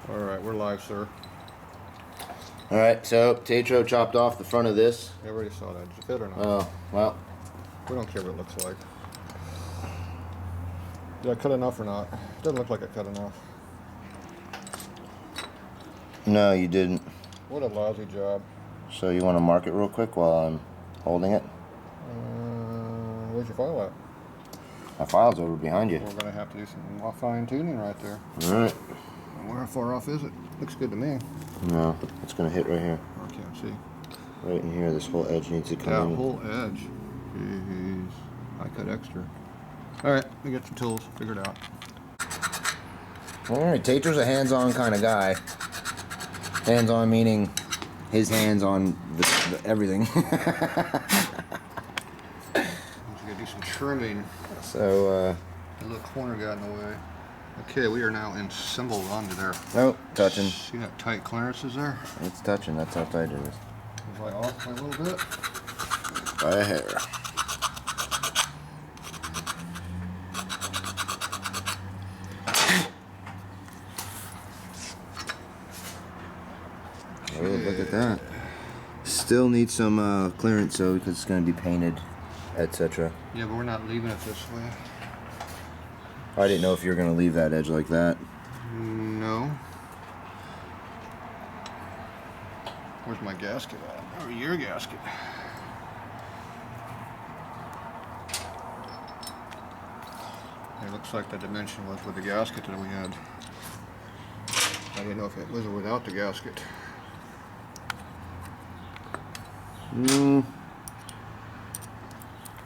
Alright, we're live, sir. Alright, so Tatro chopped off the front of this. I already saw that. Did you fit or not? Oh, well. We don't care what it looks like. Did I cut enough or not? Doesn't look like I cut enough. No, you didn't. What a lousy job. So you want to mark it real quick while I'm holding it? Where's your file at? My file's over behind you. We're going to have to do some fine tuning right there. Alright. How far off is it? Looks good to me. No, it's going to hit right here. I can't see. Right in here, this whole edge needs to come in. That whole edge. Jeez. I cut extra. Alright, we got some tools. Figured out. Alright, Tatro's a hands-on kind of guy. Hands-on meaning his hands on the everything. We gotta do some trimming. So, The little corner got in the way. Okay, we are now assembled onto there. oh, touching. See that tight clearances there? It's touching, that's how tight it is. It's like off by a little bit. By a hair. Oh, look at that. Still needs some clearance though, because it's going to be painted, etc. Yeah, but we're not leaving it this way. I didn't know if you were going to leave that edge like that. No. Where's my gasket at? Or your gasket? It looks like the dimension was with the gasket that we had. I didn't know if it was without the gasket.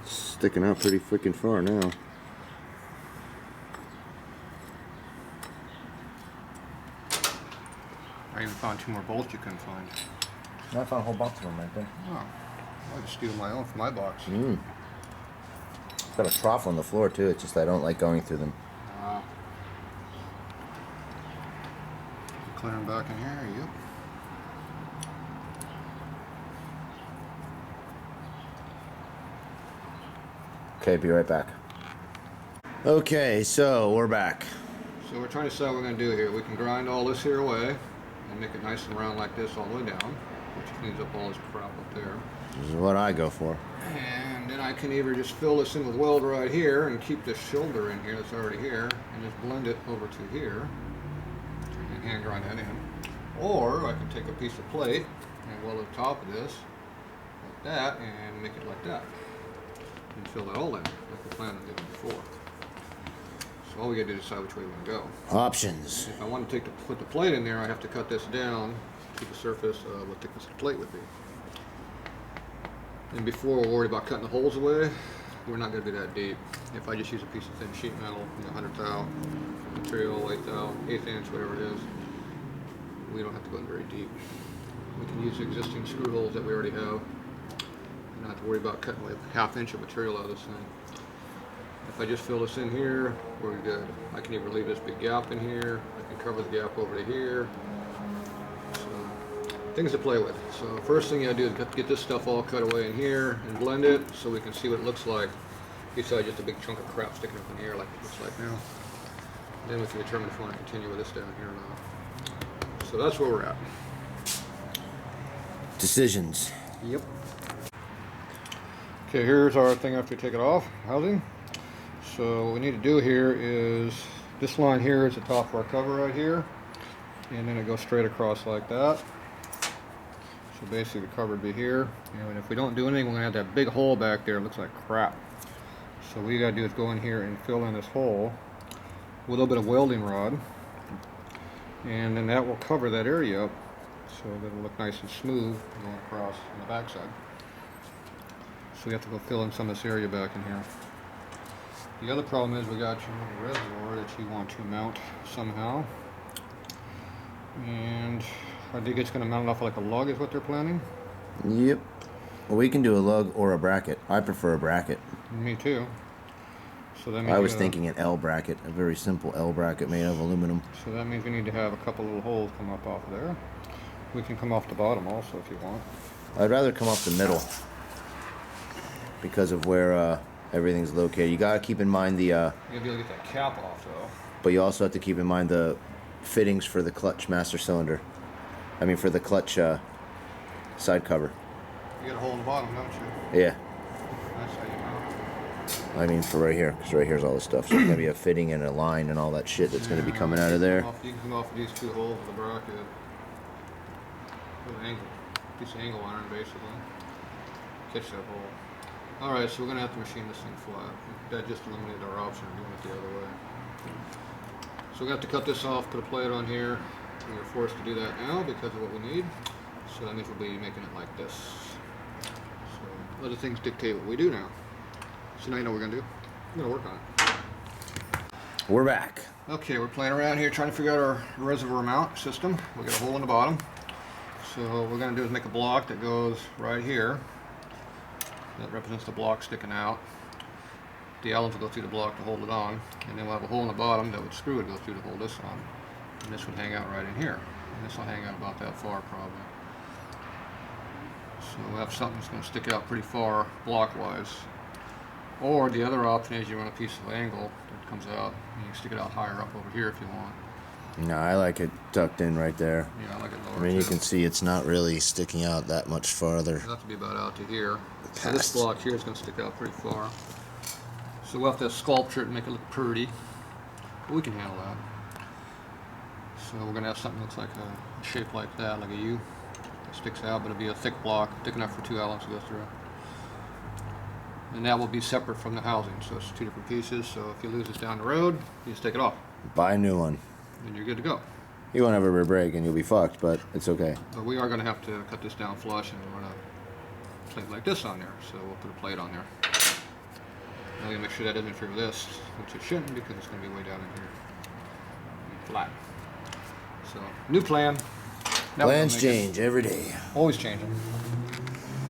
Sticking out pretty freaking far now. I even found 2 more bolts you couldn't find. I found a whole box of them right there. Oh, I just steal my own from my box. Got a trough on the floor too, it's just I don't like going through them. Clearing back in here, yep. Okay, be right back. Okay, so we're back. So we're trying to decide what we're going to do here. We can grind all this here away and make it nice and round like this all the way down, which cleans up all this crap up there. This is what I go for. And then I can either just fill this in with weld right here and keep this shoulder in here that's already here and just blend it over to here and hand grind that in. Or I can take a piece of plate and weld the top of this like that and make it like that. And fill that all in like we planned on doing before. So all we gotta do is decide which way we want to go. Options. If I want to put the plate in there, I have to cut this down to the surface of what thickness the plate would be. And before we're worried about cutting the holes away, we're not going to be that deep. If I just use a piece of thin sheet metal, 100 thou material, 8 thou, 1/8 inch, whatever it is, we don't have to go in very deep. We can use existing screw holes that we already have. Not have to worry about cutting away 1/2 inch of material out of this thing. If I just fill this in here, we're good. I can either leave this big gap in here, I can cover the gap over to here. Things to play with. So first thing you gotta do is get this stuff all cut away in here and blend it so we can see what it looks like besides just a big chunk of crap sticking up in the air like it looks like now. Then we can determine if we want to continue with this down here or not. So that's where we're at. Decisions. Yep. Okay, here's our thing after we take it off, housing. So what we need to do here is, this line here is the top of our cover right here, and then it goes straight across like that. So basically the cover would be here, and if we don't do anything, we're going to have that big hole back there. It looks like crap. So what you got to do is go in here and fill in this hole with a little bit of welding rod, and then that will cover that area up so that it'll look nice and smooth going across on the back side. So we have to go fill in some of this area back in here. The other problem is we got your reservoir that you want to mount somehow, and I think it's going to mount it off like a lug is what they're planning. Yep. Well, we can do a lug or a bracket. I prefer a bracket. Me too. So that means I was thinking an L bracket, a very simple L bracket made of aluminum. So that means we need to have a couple little holes come up off of there. We can come off the bottom also if you want. I'd rather come off the middle because of where everything's located. You gotta keep in mind the You'll be able to get that cap off though. but you also have to keep in mind the fittings for the clutch master cylinder. I mean, for the clutch side cover. You got a hole in the bottom, don't you? Yeah. That's how you mount. I mean, for right here, because right here's all the stuff. So there's gonna be a fitting and a line and all that shit that's gonna be coming out of there. You can come off of these two holes of the bracket with an angle, piece of angle iron, basically. Catch that hole. All right, so we're gonna have to machine this thing flat. That just eliminated our option of doing it the other way. So we have to cut this off, put a plate on here. We are forced to do that now because of what we need. So that means we'll be making it like this. So other things dictate what we do now. So now you know what we're gonna do. We're gonna work on it. We're back. Okay, we're playing around here trying to figure out our reservoir mount system. We got a hole in the bottom. So what we're gonna do is make a block that goes right here. That represents the block sticking out. The Allens will go through the block to hold it on, and then we'll have a hole in the bottom that would screw would go through to hold this on. And this would hang out right in here. And this will hang out about that far probably. So we'll have something that's going to stick out pretty far block-wise. Or the other option is you run a piece of angle that comes out, and you can stick it out higher up over here if you want. No, I like it tucked in right there. Yeah, I like it lower. I mean, you too. can see it's not really sticking out that much farther. It'll have to be about out to here. So this block here is going to stick out pretty far. So we'll have to sculpture it and make it look pretty. But we can handle that. So we're going to have something that looks like a shape like that, like a U. It sticks out, but it'll be a thick block, thick enough for 2 Allens to go through. And that will be separate from the housing, so it's 2 different pieces. So if you lose this down the road, you just take it off. Buy a new one. And you're good to go. You won't have a rear brake and you'll be fucked, but it's okay. But we are going to have to cut this down flush and run a plate like this on there. So we'll put a plate on there. Now we gotta make sure that doesn't interfere with this, which it shouldn't because it's going to be way down in here. Flat. So, new plan. Now Plans change every day. Always changing.